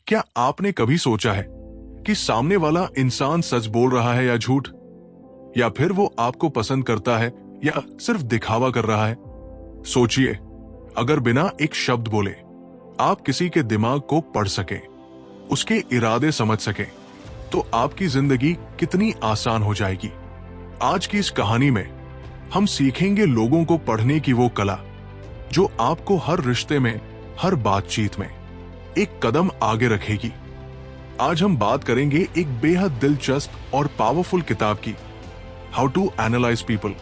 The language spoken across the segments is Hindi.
क्या आपने कभी सोचा है कि सामने वाला इंसान सच बोल रहा है या झूठ, या फिर वो आपको पसंद करता है या सिर्फ दिखावा कर रहा है? सोचिए, अगर बिना एक शब्द बोले आप किसी के दिमाग को पढ़ सकें, उसके इरादे समझ सकें, तो आपकी जिंदगी कितनी आसान हो जाएगी। आज की इस कहानी में हम सीखेंगे लोगों को पढ़ने की वो कला जो आपको हर रिश्ते में, हर बातचीत में एक कदम आगे रखेगी। आज हम बात करेंगे एक बेहद दिलचस्प और पावरफुल किताब की, how to analyse people,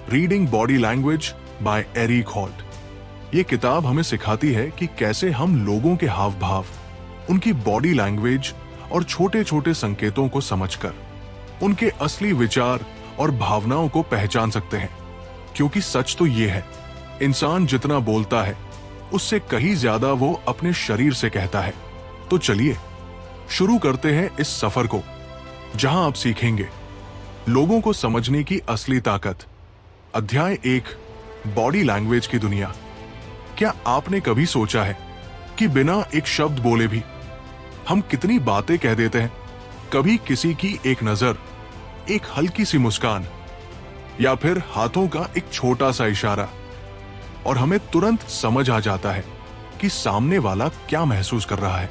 reading body language by Eric Holt. ये किताब हमें सिखाती है कि कैसे हम लोगों के हाव भाव, उनकी बॉडी लैंग्वेज और छोटे छोटे संकेतों को समझकर उनके असली विचार और भावनाओं को पहचान सकते हैं। क्योंकि सच तो ये है, इंसान जितना बोलता है उससे कहीं ज्यादा वो अपने शरीर से कहता है। तो चलिए शुरू करते हैं इस सफर को, जहां आप सीखेंगे लोगों को समझने की असली ताकत। अध्याय 1, बॉडी लैंग्वेज की दुनिया। क्या आपने कभी सोचा है कि बिना एक शब्द बोले भी हम कितनी बातें कह देते हैं? कभी किसी की एक नजर, एक हल्की सी मुस्कान या फिर हाथों का एक छोटा सा इशारा, और हमें तुरंत समझ आ जाता है कि सामने वाला क्या महसूस कर रहा है।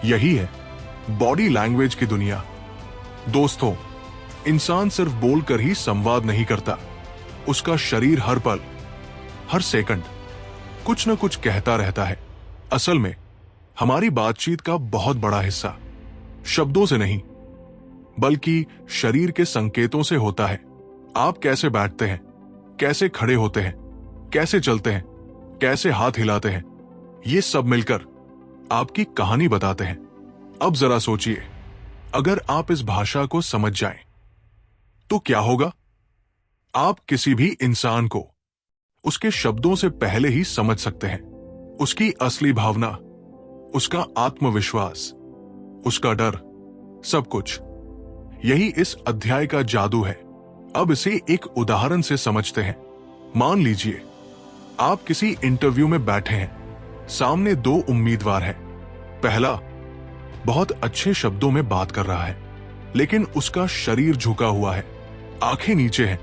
यही है बॉडी लैंग्वेज की दुनिया। दोस्तों, इंसान सिर्फ बोलकर ही संवाद नहीं करता, उसका शरीर हर पल, हर सेकंड कुछ न कुछ कहता रहता है। असल में हमारी बातचीत का बहुत बड़ा हिस्सा शब्दों से नहीं बल्कि शरीर के संकेतों से होता है। आप कैसे बैठते हैं, कैसे खड़े होते हैं, कैसे चलते हैं, कैसे हाथ हिलाते हैं, ये सब मिलकर आपकी कहानी बताते हैं। अब जरा सोचिए, अगर आप इस भाषा को समझ जाएं, तो क्या होगा? आप किसी भी इंसान को उसके शब्दों से पहले ही समझ सकते हैं। उसकी असली भावना, उसका आत्मविश्वास, उसका डर, सब कुछ। यही इस अध्याय का जादू है। अब इसे एक उदाहरण से समझते हैं। मान लीजिए आप किसी इंटरव्यू में बैठे हैं, सामने 2 उम्मीदवार हैं। पहला बहुत अच्छे शब्दों में बात कर रहा है, लेकिन उसका शरीर झुका हुआ है, आंखें नीचे हैं,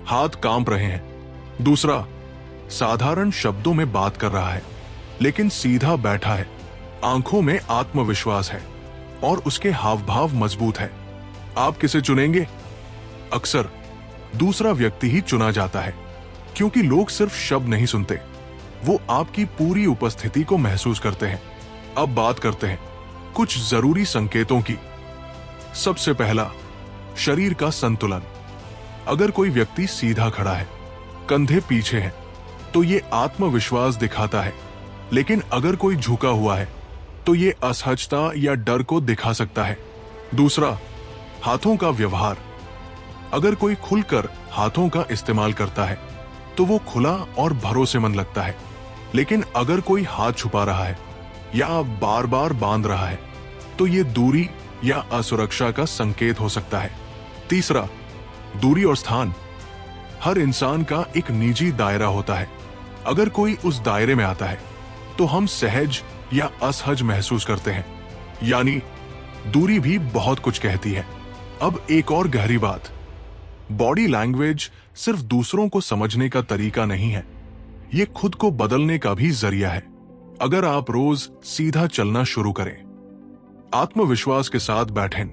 हाथ कांप रहे हैं। दूसरा साधारण शब्दों में बात कर रहा है, लेकिन सीधा बैठा है, आंखों में आत्मविश्वास है और उसके हाव भाव मजबूत है। आप किसे चुनेंगे? अक्सर दूसरा व्यक्ति ही चुना जाता है, क्योंकि लोग सिर्फ शब्द नहीं सुनते, वो आपकी पूरी उपस्थिति को महसूस करते हैं। अब बात करते हैं कुछ जरूरी संकेतों की। सबसे पहला, शरीर का संतुलन। अगर कोई व्यक्ति सीधा खड़ा है, कंधे पीछे हैं, तो ये आत्मविश्वास दिखाता है, लेकिन अगर कोई झुका हुआ है तो ये असहजता या डर को दिखा सकता है। दूसरा, हाथों का व्यवहार। अगर कोई खुलकर हाथों का इस्तेमाल करता है तो वो खुला और भरोसेमंद लगता है, लेकिन अगर कोई हाथ छुपा रहा है या बार बार बांध रहा है तो ये दूरी या असुरक्षा का संकेत हो सकता है। तीसरा, दूरी और स्थान। हर इंसान का एक निजी दायरा होता है। अगर कोई उस दायरे में आता है तो हम सहज या असहज महसूस करते हैं, यानी दूरी भी बहुत कुछ कहती है। अब एक और गहरी बात, बॉडी लैंग्वेज सिर्फ दूसरों को समझने का तरीका नहीं है, ये खुद को बदलने का भी जरिया है। अगर आप रोज सीधा चलना शुरू करें, आत्मविश्वास के साथ बैठें,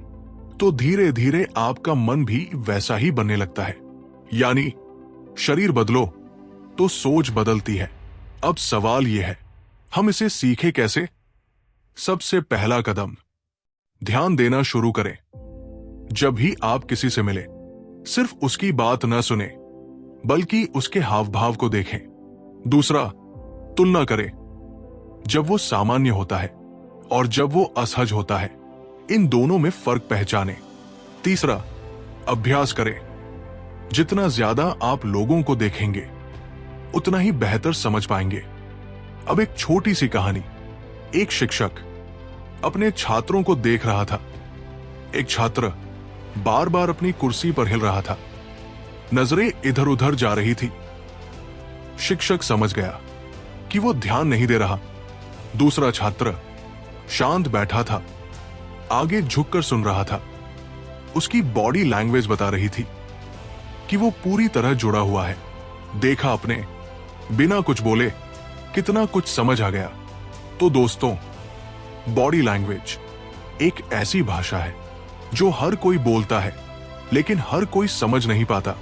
तो धीरे धीरे आपका मन भी वैसा ही बनने लगता है। यानी शरीर बदलो तो सोच बदलती है। अब सवाल यह है, हम इसे सीखे कैसे? सबसे पहला कदम, ध्यान देना शुरू करें। जब भी आप किसी से मिले, सिर्फ उसकी बात न सुने, बल्कि उसके हाव भाव को देखें। दूसरा, तुलना करें। जब वो सामान्य होता है और जब वो असहज होता है, इन दोनों में फर्क पहचानें। तीसरा, अभ्यास करें। जितना ज्यादा आप लोगों को देखेंगे, उतना ही बेहतर समझ पाएंगे। अब एक छोटी सी कहानी। एक शिक्षक अपने छात्रों को देख रहा था। एक छात्र बार बार अपनी कुर्सी पर हिल रहा था, नजरें इधर उधर जा रही थी। शिक्षक समझ गया कि वो ध्यान नहीं दे रहा। दूसरा छात्र शांत बैठा था, आगे झुककर सुन रहा था। उसकी बॉडी लैंग्वेज बता रही थी कि वो पूरी तरह जुड़ा हुआ है। देखा आपने, बिना कुछ बोले कितना कुछ समझ आ गया। तो दोस्तों, बॉडी लैंग्वेज एक ऐसी भाषा है जो हर कोई बोलता है, लेकिन हर कोई समझ नहीं पाता।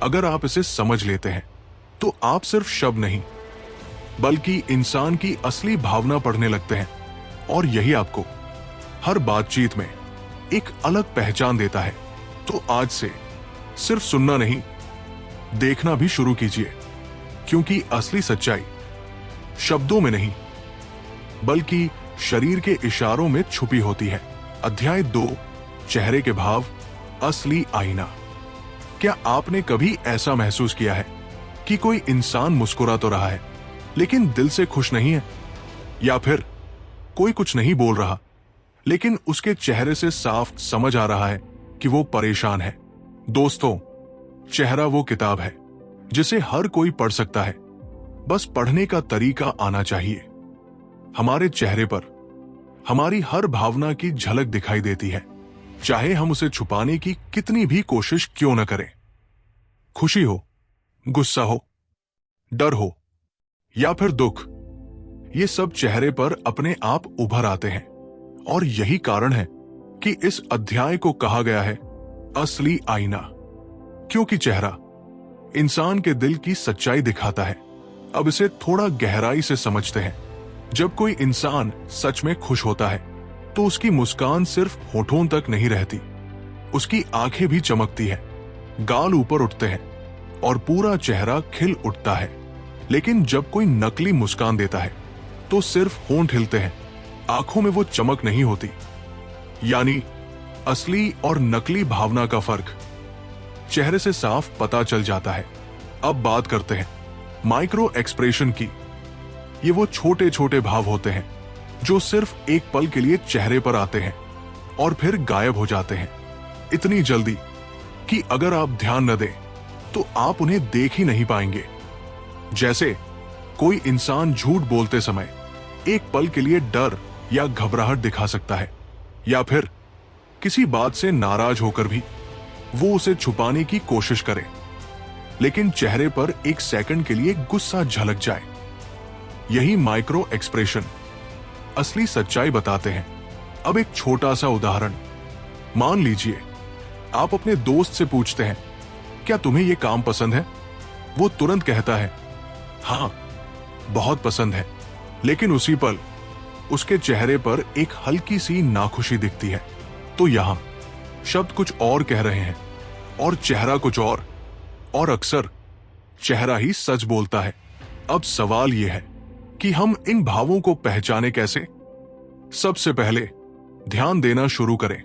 अगर आप इसे समझ लेते हैं तो आप सिर्फ शब्द नहीं, बल्कि इंसान की असली भावना पढ़ने लगते हैं, और यही आपको हर बातचीत में एक अलग पहचान देता है। तो आज से सिर्फ सुनना नहीं, देखना भी शुरू कीजिए, क्योंकि असली सच्चाई शब्दों में नहीं, बल्कि शरीर के इशारों में छुपी होती है। अध्याय 2, चेहरे के भाव, असली आईना। क्या आपने कभी ऐसा महसूस किया है कि कोई इंसान मुस्कुरा तो रहा है, लेकिन दिल से खुश नहीं है? या फिर कोई कुछ नहीं बोल रहा, लेकिन उसके चेहरे से साफ समझ आ रहा है कि वो परेशान है? दोस्तों, चेहरा वो किताब है जिसे हर कोई पढ़ सकता है, बस पढ़ने का तरीका आना चाहिए। हमारे चेहरे पर हमारी हर भावना की झलक दिखाई देती है, चाहे हम उसे छुपाने की कितनी भी कोशिश क्यों न करें। खुशी हो, गुस्सा हो, डर हो या फिर दुख, ये सब चेहरे पर अपने आप उभर आते हैं। और यही कारण है कि इस अध्याय को कहा गया है असली आईना, क्योंकि चेहरा इंसान के दिल की सच्चाई दिखाता है। अब इसे थोड़ा गहराई से समझते हैं। जब कोई इंसान सच में खुश होता है तो उसकी मुस्कान सिर्फ होठों तक नहीं रहती, उसकी आंखें भी चमकती हैं, गाल ऊपर उठते हैं और पूरा चेहरा खिल उठता है। लेकिन जब कोई नकली मुस्कान देता है तो सिर्फ होंठ हिलते हैं, आंखों में वो चमक नहीं होती। यानी असली और नकली भावना का फर्क चेहरे से साफ पता चल जाता है। अब बात करते हैं माइक्रो एक्सप्रेशन की। ये वो छोटे छोटे भाव होते हैं जो सिर्फ एक पल के लिए चेहरे पर आते हैं और फिर गायब हो जाते हैं, इतनी जल्दी कि अगर आप ध्यान न दें तो आप उन्हें देख ही नहीं पाएंगे। जैसे कोई इंसान झूठ बोलते समय एक पल के लिए डर या घबराहट दिखा सकता है, या फिर किसी बात से नाराज होकर भी वो उसे छुपाने की कोशिश करे, लेकिन चेहरे पर एक सेकंड के लिए गुस्सा झलक जाए। यही माइक्रो एक्सप्रेशन असली सच्चाई बताते हैं। अब एक छोटा सा उदाहरण, मान लीजिए आप अपने दोस्त से पूछते हैं, क्या तुम्हें यह काम पसंद है? वो तुरंत कहता है, हाँ बहुत पसंद है, लेकिन उसी पल उसके चेहरे पर एक हल्की सी नाखुशी दिखती है। तो यहां शब्द कुछ और कह रहे हैं और चेहरा कुछ और अक्सर चेहरा ही सच बोलता है। अब सवाल यह है कि हम इन भावों को पहचाने कैसे? सबसे पहले ध्यान देना शुरू करें।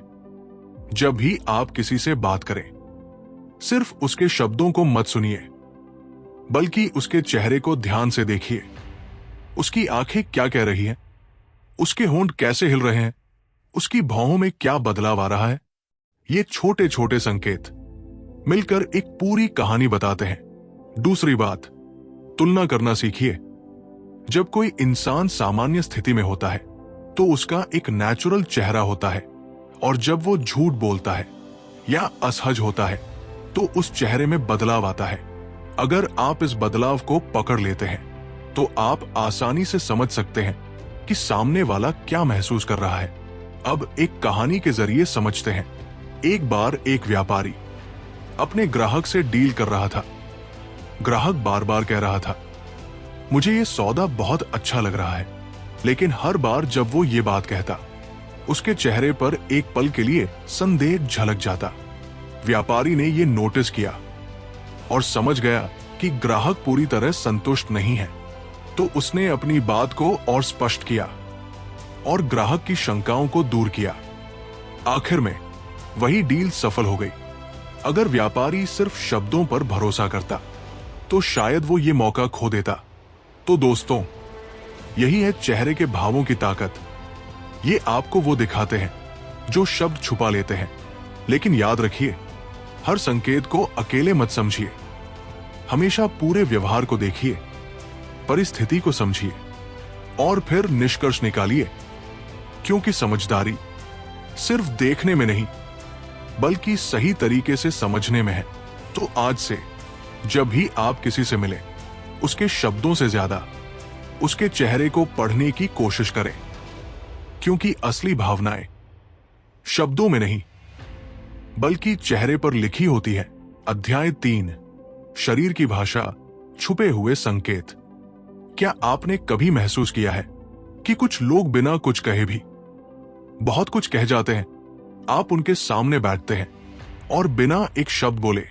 जब भी आप किसी से बात करें, सिर्फ उसके शब्दों को मत सुनिए, बल्कि उसके चेहरे को ध्यान से देखिए। उसकी आंखें क्या कह रही हैं? उसके होंठ कैसे हिल रहे हैं? उसकी भौहों में क्या बदलाव आ रहा है? ये छोटे छोटे संकेत मिलकर एक पूरी कहानी बताते हैं। दूसरी बात, तुलना करना सीखिए। जब कोई इंसान सामान्य स्थिति में होता है तो उसका एक नेचुरल चेहरा होता है, और जब वो झूठ बोलता है या असहज होता है तो उस चेहरे में बदलाव आता है। अगर आप इस बदलाव को पकड़ लेते हैं तो आप आसानी से समझ सकते हैं कि सामने वाला क्या महसूस कर रहा है। अब एक कहानी के जरिए समझते हैं। एक बार एक व्यापारी अपने ग्राहक से डील कर रहा था। ग्राहक बार बार कह रहा था, मुझे ये सौदा बहुत अच्छा लग रहा है, लेकिन हर बार जब वो ये बात कहता, उसके चेहरे पर एक पल के लिए संदेह झलक जाता। व्यापारी ने ये नोटिस किया और समझ गया कि ग्राहक पूरी तरह संतुष्ट नहीं है, तो उसने अपनी बात को और स्पष्ट किया और ग्राहक की शंकाओं को दूर किया। आखिर में वही डील सफल हो गई। अगर व्यापारी सिर्फ शब्दों पर भरोसा करता तो शायद वो ये मौका खो देता। तो दोस्तों, यही है चेहरे के भावों की ताकत। ये आपको वो दिखाते हैं जो शब्द छुपा लेते हैं। लेकिन याद रखिए, हर संकेत को अकेले मत समझिए। हमेशा पूरे व्यवहार को देखिए, परिस्थिति को समझिए और फिर निष्कर्ष निकालिए। क्योंकि समझदारी सिर्फ देखने में नहीं बल्कि सही तरीके से समझने में है। तो आज से जब भी आप किसी से मिले, उसके शब्दों से ज्यादा उसके चेहरे को पढ़ने की कोशिश करें, क्योंकि असली भावनाएं शब्दों में नहीं बल्कि चेहरे पर लिखी होती है। अध्याय 3, शरीर की भाषा, छुपे हुए संकेत। क्या आपने कभी महसूस किया है कि कुछ लोग बिना कुछ कहे भी बहुत कुछ कह जाते हैं? आप उनके सामने बैठते हैं और बिना एक शब्द बोले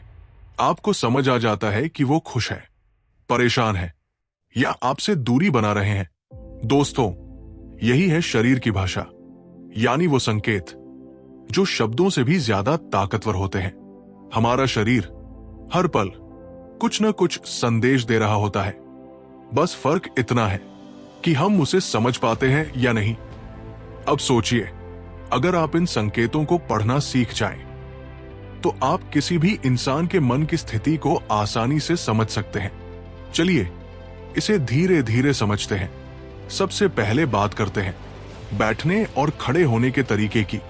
आपको समझ आ जाता है कि वो खुश है, परेशान है या आपसे दूरी बना रहे हैं। दोस्तों, यही है शरीर की भाषा, यानी वो संकेत जो शब्दों से भी ज्यादा ताकतवर होते हैं। हमारा शरीर हर पल कुछ न कुछ संदेश दे रहा होता है, बस फर्क इतना है कि हम उसे समझ पाते हैं या नहीं। अब सोचिए, अगर आप इन संकेतों को पढ़ना सीख जाएं, तो आप किसी भी इंसान के मन की स्थिति को आसानी से समझ सकते हैं। चलिए इसे धीरे धीरे समझते हैं। सबसे पहले बात करते हैं बैठने और खड़े होने के तरीके की।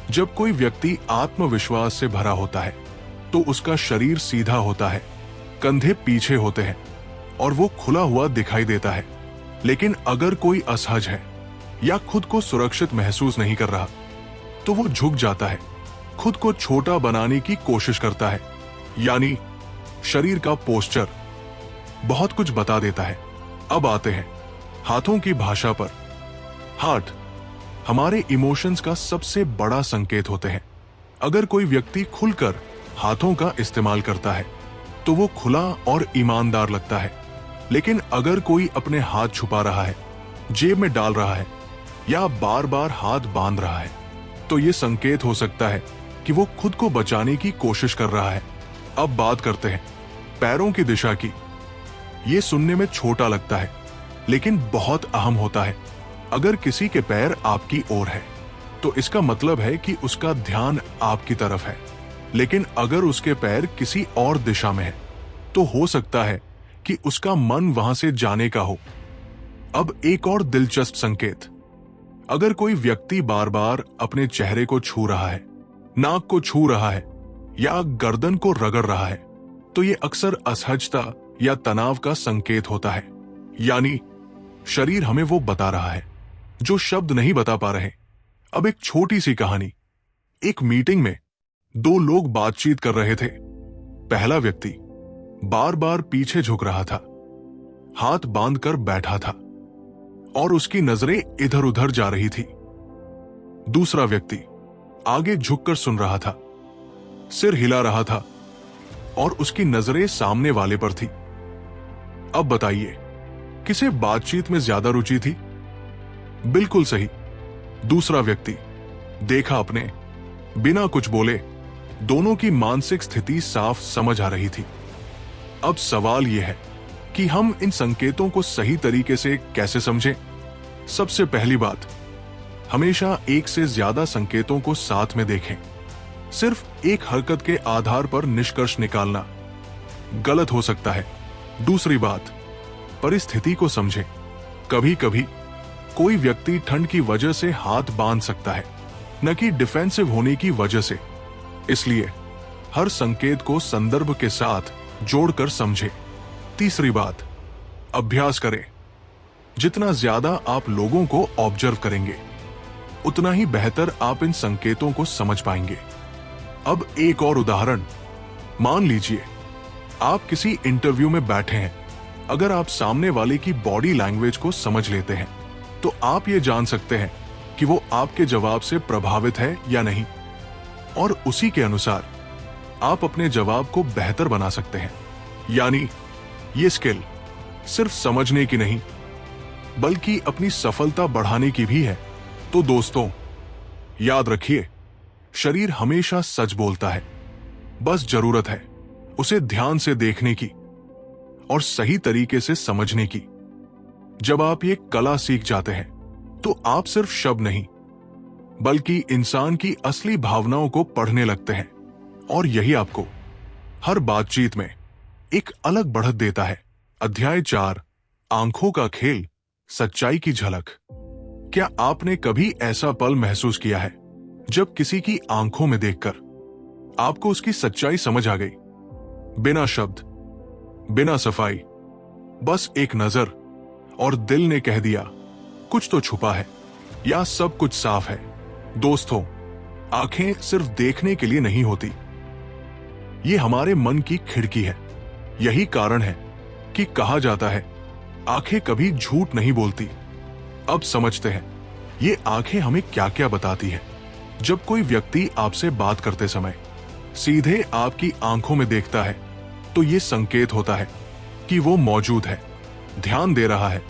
जब कोई व्यक्ति आत्मविश्वास से भरा होता है तो उसका शरीर सीधा होता है, कंधे पीछे होते हैं और वो खुला हुआ दिखाई देता है। लेकिन अगर कोई असहज है या खुद को सुरक्षित महसूस नहीं कर रहा, तो वो झुक जाता है, खुद को छोटा बनाने की कोशिश करता है। यानी शरीर का पोस्चर बहुत कुछ बता देता है। अब आते हैं हाथों की भाषा पर। हाथ हमारे इमोशंस का सबसे बड़ा संकेत होते हैं। अगर कोई व्यक्ति खुलकर हाथों का इस्तेमाल करता है तो वो खुला और ईमानदार लगता है। लेकिन अगर कोई अपने हाथ छुपा रहा है, जेब में डाल रहा है या बार बार हाथ बांध रहा है, तो ये संकेत हो सकता है कि वो खुद को बचाने की कोशिश कर रहा है। अब बात करते हैं पैरों की दिशा की। ये सुनने में छोटा लगता है लेकिन बहुत अहम होता है। अगर किसी के पैर आपकी ओर है तो इसका मतलब है कि उसका ध्यान आपकी तरफ है। लेकिन अगर उसके पैर किसी और दिशा में है तो हो सकता है कि उसका मन वहां से जाने का हो। अब एक और दिलचस्प संकेत, अगर कोई व्यक्ति बार बार अपने चेहरे को छू रहा है, नाक को छू रहा है या गर्दन को रगड़ रहा है, तो ये अक्सर असहजता या तनाव का संकेत होता है। यानी शरीर हमें वो बता रहा है जो शब्द नहीं बता पा रहे। अब एक छोटी सी कहानी। एक मीटिंग में दो लोग बातचीत कर रहे थे। पहला व्यक्ति बार बार पीछे झुक रहा था, हाथ बांधकर बैठा था और उसकी नजरें इधर उधर जा रही थी। दूसरा व्यक्ति आगे झुककर सुन रहा था, सिर हिला रहा था और उसकी नजरें सामने वाले पर थी। अब बताइए, किसे बातचीत में ज्यादा रुचि थी? बिल्कुल सही, दूसरा व्यक्ति। देखा आपने, बिना कुछ बोले दोनों की मानसिक स्थिति साफ समझ आ रही थी। अब सवाल यह है कि हम इन संकेतों को सही तरीके से कैसे समझें। सबसे पहली बात, हमेशा एक से ज्यादा संकेतों को साथ में देखें। सिर्फ एक हरकत के आधार पर निष्कर्ष निकालना गलत हो सकता है। दूसरी बात, परिस्थिति को समझें। कभी कभी कोई व्यक्ति ठंड की वजह से हाथ बांध सकता है, न कि डिफेंसिव होने की वजह से। इसलिए हर संकेत को संदर्भ के साथ जोड़कर समझें। तीसरी बात, अभ्यास करें। जितना ज्यादा आप लोगों को ऑब्जर्व करेंगे, उतना ही बेहतर आप इन संकेतों को समझ पाएंगे। अब एक और उदाहरण। मान लीजिए आप किसी इंटरव्यू में बैठे हैं। अगर आप सामने वाले की बॉडी लैंग्वेज को समझ लेते हैं तो आप ये जान सकते हैं कि वो आपके जवाब से प्रभावित है या नहीं, और उसी के अनुसार आप अपने जवाब को बेहतर बना सकते हैं। यानी ये स्किल सिर्फ समझने की नहीं बल्कि अपनी सफलता बढ़ाने की भी है। तो दोस्तों, याद रखिए, शरीर हमेशा सच बोलता है, बस जरूरत है उसे ध्यान से देखने की और सही तरीके से समझने की। जब आप ये कला सीख जाते हैं तो आप सिर्फ शब्द नहीं बल्कि इंसान की असली भावनाओं को पढ़ने लगते हैं, और यही आपको हर बातचीत में एक अलग बढ़त देता है। अध्याय 4, आंखों का खेल, सच्चाई की झलक। क्या आपने कभी ऐसा पल महसूस किया है जब किसी की आंखों में देखकर आपको उसकी सच्चाई समझ आ गई? बिना शब्द, बिना सफाई, बस एक नजर और दिल ने कह दिया कुछ तो छुपा है या सब कुछ साफ है। दोस्तों, आंखें सिर्फ देखने के लिए नहीं होती, ये हमारे मन की खिड़की है। यही कारण है कि कहा जाता है आंखें कभी झूठ नहीं बोलती। अब समझते हैं ये आंखें हमें क्या क्या बताती है। जब कोई व्यक्ति आपसे बात करते समय सीधे आपकी आंखों में देखता है तो ये संकेत होता है कि वो मौजूद है, ध्यान दे रहा है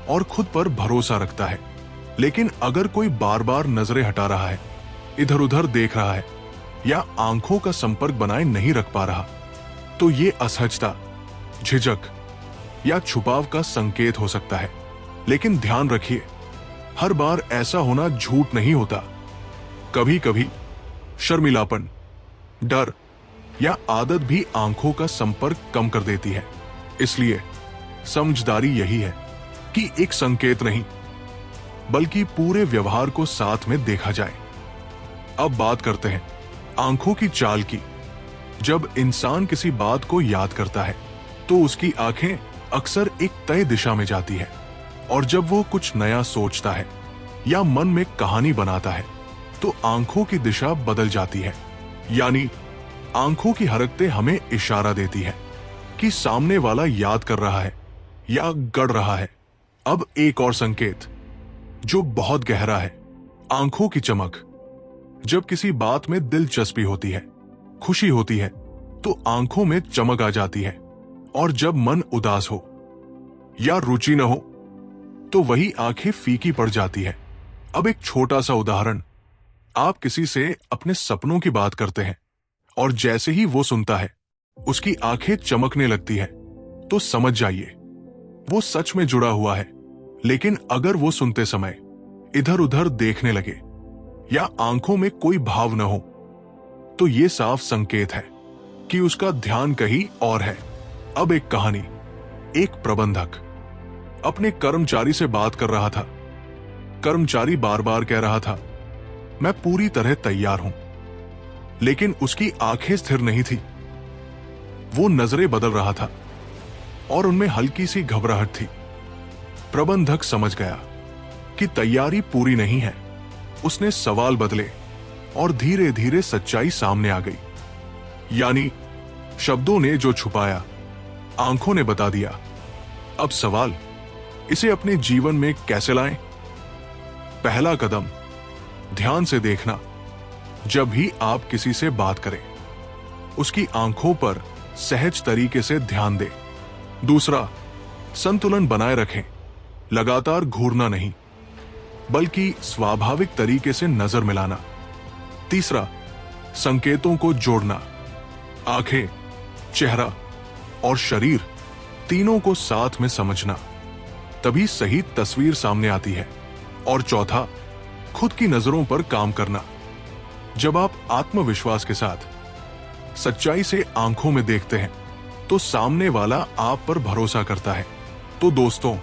और खुद पर भरोसा रखता है। लेकिन अगर कोई बार बार नजरें हटा रहा है, इधर उधर देख रहा है या आंखों का संपर्क बनाए नहीं रख पा रहा, तो ये असहजता, झिझक या छुपाव का संकेत हो सकता है। लेकिन ध्यान रखिए, हर बार ऐसा होना झूठ नहीं होता। कभी कभी शर्मिलापन, डर या आदत भी आंखों का संपर्क कम कर देती है। इसलिए समझदारी यही है कि एक संकेत नहीं बल्कि पूरे व्यवहार को साथ में देखा जाए। अब बात करते हैं आंखों की चाल की। जब इंसान किसी बात को याद करता है तो उसकी आंखें अक्सर एक तय दिशा में जाती है, और जब वो कुछ नया सोचता है या मन में कहानी बनाता है तो आंखों की दिशा बदल जाती है। यानी आंखों की हरकतें हमें इशारा देती है कि सामने वाला याद कर रहा है या गढ़ रहा है। अब एक और संकेत जो बहुत गहरा है, आंखों की चमक। जब किसी बात में दिलचस्पी होती है, खुशी होती है, तो आंखों में चमक आ जाती है। और जब मन उदास हो या रुचि न हो तो वही आंखें फीकी पड़ जाती है। अब एक छोटा सा उदाहरण, आप किसी से अपने सपनों की बात करते हैं और जैसे ही वो सुनता है उसकी आंखें चमकने लगती है, तो समझ जाइए वो सच में जुड़ा हुआ है। लेकिन अगर वो सुनते समय इधर उधर देखने लगे या आंखों में कोई भाव न हो तो ये साफ संकेत है कि उसका ध्यान कहीं और है। अब एक कहानी, एक प्रबंधक अपने कर्मचारी से बात कर रहा था। कर्मचारी बार बार कह रहा था मैं पूरी तरह तैयार हूं, लेकिन उसकी आंखें स्थिर नहीं थी। वो नजरें बदल रहा था और उनमें हल्की सी घबराहट थी। प्रबंधक समझ गया कि तैयारी पूरी नहीं है। उसने सवाल बदले और धीरे धीरे सच्चाई सामने आ गई। यानी शब्दों ने जो छुपाया, आंखों ने बता दिया। अब सवाल, इसे अपने जीवन में कैसे लाएं? पहला कदम, ध्यान से देखना। जब भी आप किसी से बात करें, उसकी आंखों पर सहज तरीके से ध्यान दें। दूसरा, संतुलन बनाए रखें। लगातार घूरना नहीं, बल्कि स्वाभाविक तरीके से नजर मिलाना। तीसरा, संकेतों को जोड़ना। आंखें, चेहरा और शरीर तीनों को साथ में समझना, तभी सही तस्वीर सामने आती है। और चौथा, खुद की नजरों पर काम करना। जब आप आत्मविश्वास के साथ सच्चाई से आंखों में देखते हैं तो सामने वाला आप पर भरोसा करता है। तो दोस्तों,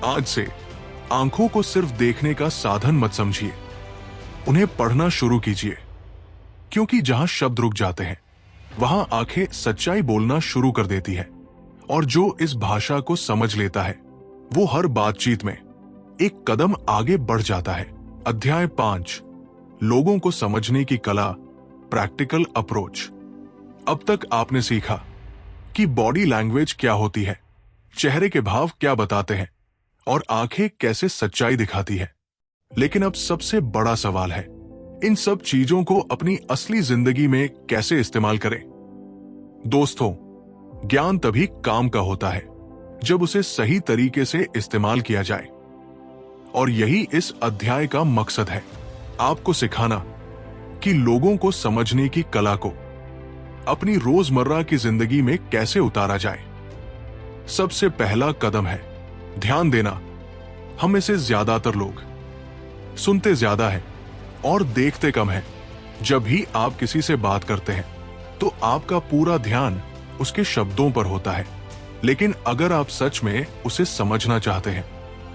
आज से आंखों को सिर्फ देखने का साधन मत समझिए, उन्हें पढ़ना शुरू कीजिए। क्योंकि जहां शब्द रुक जाते हैं वहां आंखें सच्चाई बोलना शुरू कर देती है। और जो इस भाषा को समझ लेता है वो हर बातचीत में एक कदम आगे बढ़ जाता है। अध्याय 5, लोगों को समझने की कला, प्रैक्टिकल अप्रोच। अब तक आपने सीखा कि बॉडी लैंग्वेज क्या होती है, चेहरे के भाव क्या बताते हैं और आंखें कैसे सच्चाई दिखाती है। लेकिन अब सबसे बड़ा सवाल है, इन सब चीजों को अपनी असली जिंदगी में कैसे इस्तेमाल करें? दोस्तों, ज्ञान तभी काम का होता है जब उसे सही तरीके से इस्तेमाल किया जाए। और यही इस अध्याय का मकसद है, आपको सिखाना कि लोगों को समझने की कला को अपनी रोजमर्रा की जिंदगी में कैसे उतारा जाए। सबसे पहला कदम है ध्यान देना। हम में से ज्यादातर लोग सुनते ज्यादा है और देखते कम है। जब भी आप किसी से बात करते हैं तो आपका पूरा ध्यान उसके शब्दों पर होता है। लेकिन अगर आप सच में उसे समझना चाहते हैं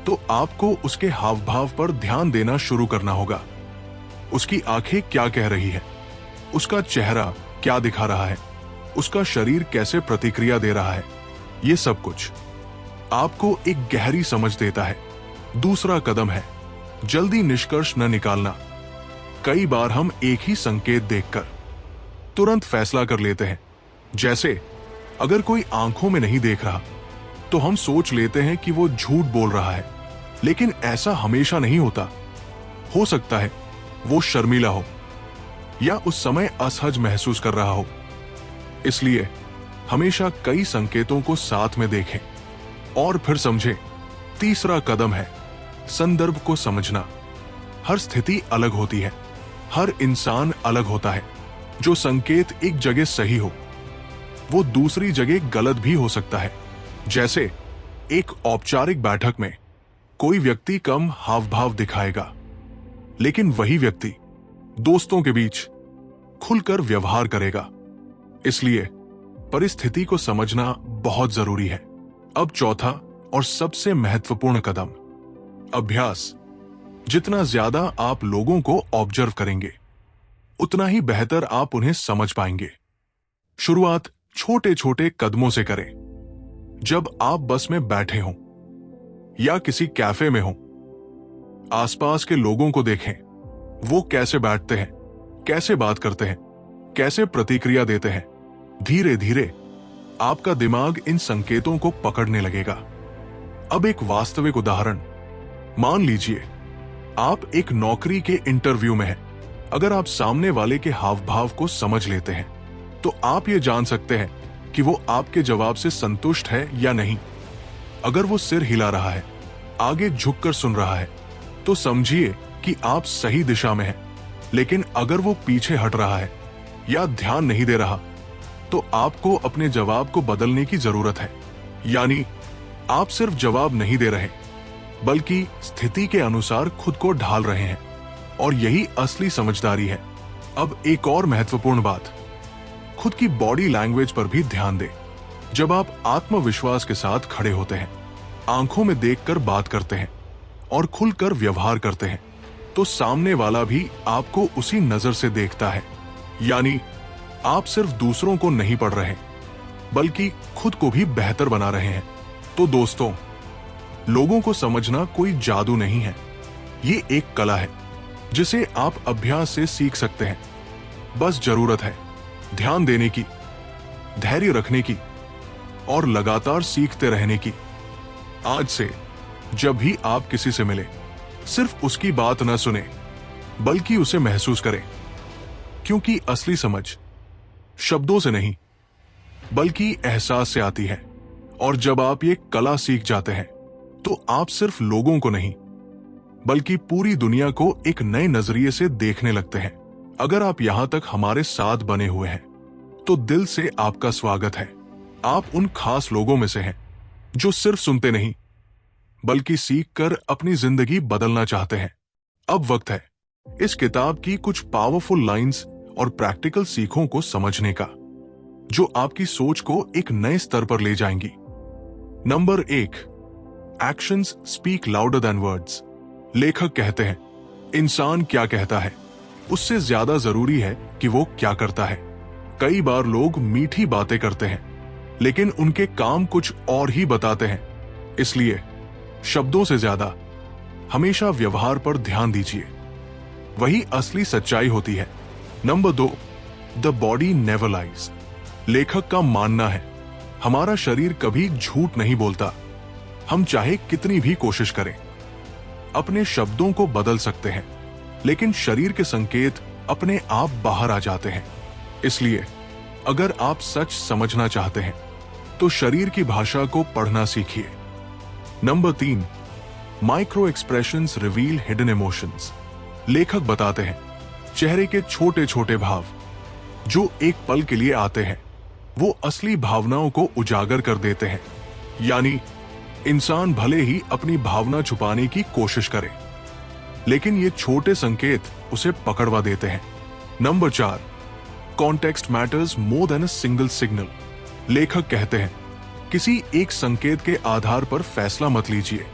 तो आपको उसके हाव भाव पर ध्यान देना शुरू करना होगा। उसकी आंखें क्या कह रही है, उसका चेहरा क्या दिखा रहा है, उसका शरीर कैसे प्रतिक्रिया दे रहा है, ये सब कुछ आपको एक गहरी समझ देता है। दूसरा कदम है जल्दी निष्कर्ष न निकालना। कई बार हम एक ही संकेत देखकर तुरंत फैसला कर लेते हैं। जैसे अगर कोई आंखों में नहीं देख रहा तो हम सोच लेते हैं कि वो झूठ बोल रहा है, लेकिन ऐसा हमेशा नहीं होता। हो सकता है वो शर्मीला हो या उस समय असहज महसूस कर रहा हो। इसलिए हमेशा कई संकेतों को साथ में देखें और फिर समझें। तीसरा कदम है संदर्भ को समझना। हर स्थिति अलग होती है, हर इंसान अलग होता है। जो संकेत एक जगह सही हो वो दूसरी जगह गलत भी हो सकता है। जैसे एक औपचारिक बैठक में कोई व्यक्ति कम हाव भाव दिखाएगा, लेकिन वही व्यक्ति दोस्तों के बीच खुलकर व्यवहार करेगा। इसलिए परिस्थिति को समझना बहुत जरूरी है। अब चौथा और सबसे महत्वपूर्ण कदम, अभ्यास। जितना ज्यादा आप लोगों को ऑब्जर्व करेंगे उतना ही बेहतर आप उन्हें समझ पाएंगे। शुरुआत छोटे छोटे कदमों से करें। जब आप बस में बैठे हों या किसी कैफे में हों, आसपास के लोगों को देखें। वो कैसे बैठते हैं, कैसे बात करते हैं, कैसे प्रतिक्रिया देते हैं। धीरे धीरे आपका दिमाग इन संकेतों को पकड़ने लगेगा। अब एक वास्तविक उदाहरण, मान लीजिए आप एक नौकरी के इंटरव्यू में हैं। अगर आप सामने वाले के हाव भाव को समझ लेते हैं तो आप ये जान सकते हैं कि वो आपके जवाब से संतुष्ट है या नहीं। अगर वो सिर हिला रहा है, आगे झुककर सुन रहा है, तो समझिए कि आप सही दिशा में हैं। लेकिन अगर वो पीछे हट रहा है या ध्यान नहीं दे रहा, तो आपको अपने जवाब को बदलने की जरूरत है। यानी आप सिर्फ जवाब नहीं दे रहे, बल्कि स्थिति के अनुसार खुद को ढाल रहे हैं, और यही असली समझदारी है। अब एक और महत्वपूर्ण बात, खुद की बॉडी लैंग्वेज पर भी ध्यान दें। जब आप आत्मविश्वास के साथ खड़े होते हैं, आंखों में देखकर बात करते हैं और खुलकर व्यवहार करते हैं, तो सामने वाला भी आपको उसी नजर से देखता है। यानी आप सिर्फ दूसरों को नहीं पढ़ रहे, बल्कि खुद को भी बेहतर बना रहे हैं। तो दोस्तों, लोगों को समझना कोई जादू नहीं है, ये एक कला है जिसे आप अभ्यास से सीख सकते हैं। बस जरूरत है ध्यान देने की, धैर्य रखने की और लगातार सीखते रहने की। आज से जब भी आप किसी से मिले, सिर्फ उसकी बात न सुने, बल्कि उसे महसूस करें, क्योंकि असली समझ शब्दों से नहीं बल्कि एहसास से आती है। और जब आप ये कला सीख जाते हैं तो आप सिर्फ लोगों को नहीं बल्कि पूरी दुनिया को एक नए नजरिए से देखने लगते हैं। अगर आप यहां तक हमारे साथ बने हुए हैं तो दिल से आपका स्वागत है। आप उन खास लोगों में से हैं जो सिर्फ सुनते नहीं बल्कि सीखकर अपनी जिंदगी बदलना चाहते हैं। अब वक्त है इस किताब की कुछ पावरफुल लाइंस और प्रैक्टिकल सीखों को समझने का, जो आपकी सोच को एक नए स्तर पर ले जाएंगी। Number 1, actions speak louder than words. लेखक कहते हैं, इंसान क्या कहता है उससे ज्यादा जरूरी है कि वो क्या करता है। कई बार लोग मीठी बातें करते हैं, लेकिन उनके काम कुछ और ही बताते हैं। इसलिए शब्दों से ज्यादा हमेशा व्यवहार पर ध्यान दीजिए, वही असली सच्चाई होती है। Number 2, the body never lies. लेखक का मानना है, हमारा शरीर कभी झूठ नहीं बोलता। हम चाहे कितनी भी कोशिश करें, अपने शब्दों को बदल सकते हैं, लेकिन शरीर के संकेत अपने आप बाहर आ जाते हैं। इसलिए अगर आप सच समझना चाहते हैं तो शरीर की भाषा को पढ़ना सीखिए। Number 3, micro expressions reveal hidden emotions. लेखक बताते हैं, चेहरे के छोटे छोटे भाव जो एक पल के लिए आते हैं, वो असली भावनाओं को उजागर कर देते हैं। यानी इंसान भले ही अपनी भावना छुपाने की कोशिश करे, लेकिन ये छोटे संकेत उसे पकड़वा देते हैं। Number 4, context matters more than a single signal. लेखक कहते हैं, किसी एक संकेत के आधार पर फैसला मत लीजिए,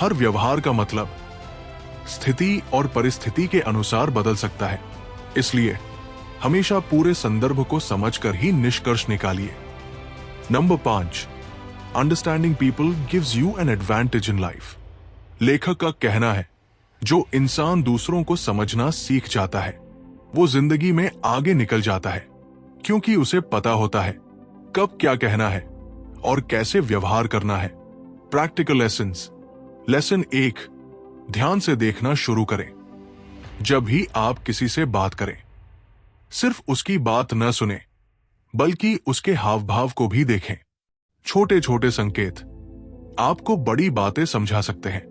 हर व्यवहार का मतलब स्थिति और परिस्थिति के अनुसार बदल सकता है, इसलिए हमेशा पूरे संदर्भ को समझकर ही निष्कर्ष निकालिए। Number 5, understanding people gives you an advantage in life. लेखक का कहना है, जो इंसान दूसरों को समझना सीख जाता है वो जिंदगी में आगे निकल जाता है, क्योंकि उसे पता होता है कब क्या कहना है और कैसे व्यवहार करना है। Practical lessons. लेसन 1, ध्यान से देखना शुरू करें। जब भी आप किसी से बात करें, सिर्फ उसकी बात न सुने, बल्कि उसके हाव भाव को भी देखें। छोटे छोटे संकेत आपको बड़ी बातें समझा सकते हैं।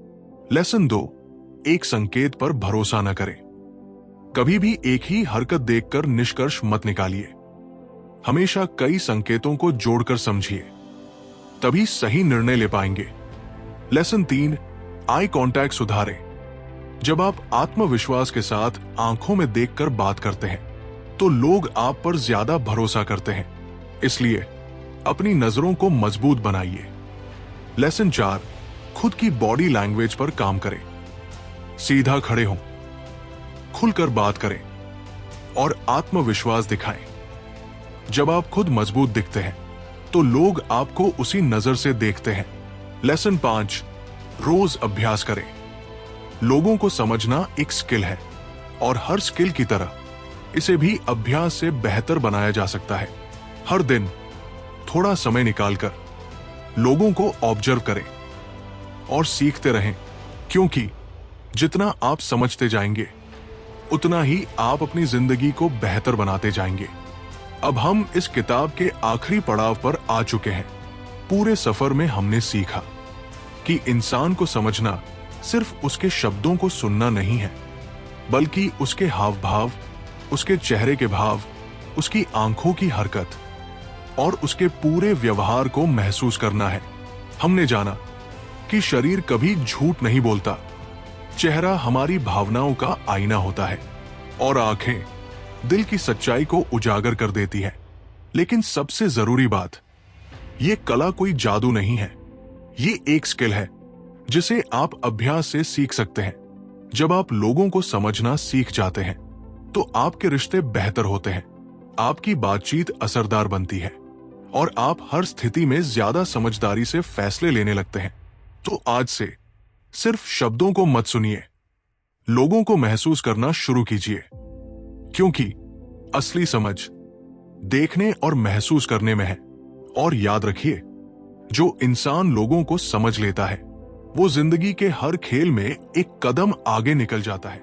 लेसन 2, एक संकेत पर भरोसा न करें। कभी भी एक ही हरकत देखकर निष्कर्ष मत निकालिए। हमेशा कई संकेतों को जोड़कर समझिए, तभी सही निर्णय ले पाएंगे। लेसन 3, आई कांटेक्ट सुधारें। जब आप आत्मविश्वास के साथ आंखों में देखकर बात करते हैं तो लोग आप पर ज्यादा भरोसा करते हैं, इसलिए अपनी नजरों को मजबूत बनाइए। लेसन 4, खुद की बॉडी लैंग्वेज पर काम करें। सीधा खड़े हों, खुलकर बात करें और आत्मविश्वास दिखाएं। जब आप खुद मजबूत दिखते हैं तो लोग आपको उसी नजर से देखते हैं। लेसन 5, रोज अभ्यास करें। लोगों को समझना एक स्किल है और हर स्किल की तरह इसे भी अभ्यास से बेहतर बनाया जा सकता है। हर दिन थोड़ा समय निकालकर लोगों को ऑब्जर्व करें और सीखते रहें, क्योंकि जितना आप समझते जाएंगे उतना ही आप अपनी जिंदगी को बेहतर बनाते जाएंगे। अब हम इस किताब के आखिरी पड़ाव पर आ चुके हैं। पूरे सफर में हमने सीखा कि इंसान को समझना सिर्फ उसके शब्दों को सुनना नहीं है, बल्कि उसके हाव भाव, उसके चेहरे के भाव, उसकी आंखों की हरकत और उसके पूरे व्यवहार को महसूस करना है। हमने जाना कि शरीर कभी झूठ नहीं बोलता, चेहरा हमारी भावनाओं का आईना होता है और आंखें दिल की सच्चाई को उजागर कर देती है। लेकिन सबसे जरूरी बात, ये कला कोई जादू नहीं है, ये एक स्किल है जिसे आप अभ्यास से सीख सकते हैं। जब आप लोगों को समझना सीख जाते हैं तो आपके रिश्ते बेहतर होते हैं, आपकी बातचीत असरदार बनती है और आप हर स्थिति में ज्यादा समझदारी से फैसले लेने लगते हैं। तो आज से सिर्फ शब्दों को मत सुनिए, लोगों को महसूस करना शुरू कीजिए, क्योंकि असली समझ देखने और महसूस करने में है। और याद रखिए, जो इंसान लोगों को समझ लेता है वो जिंदगी के हर खेल में एक कदम आगे निकल जाता है।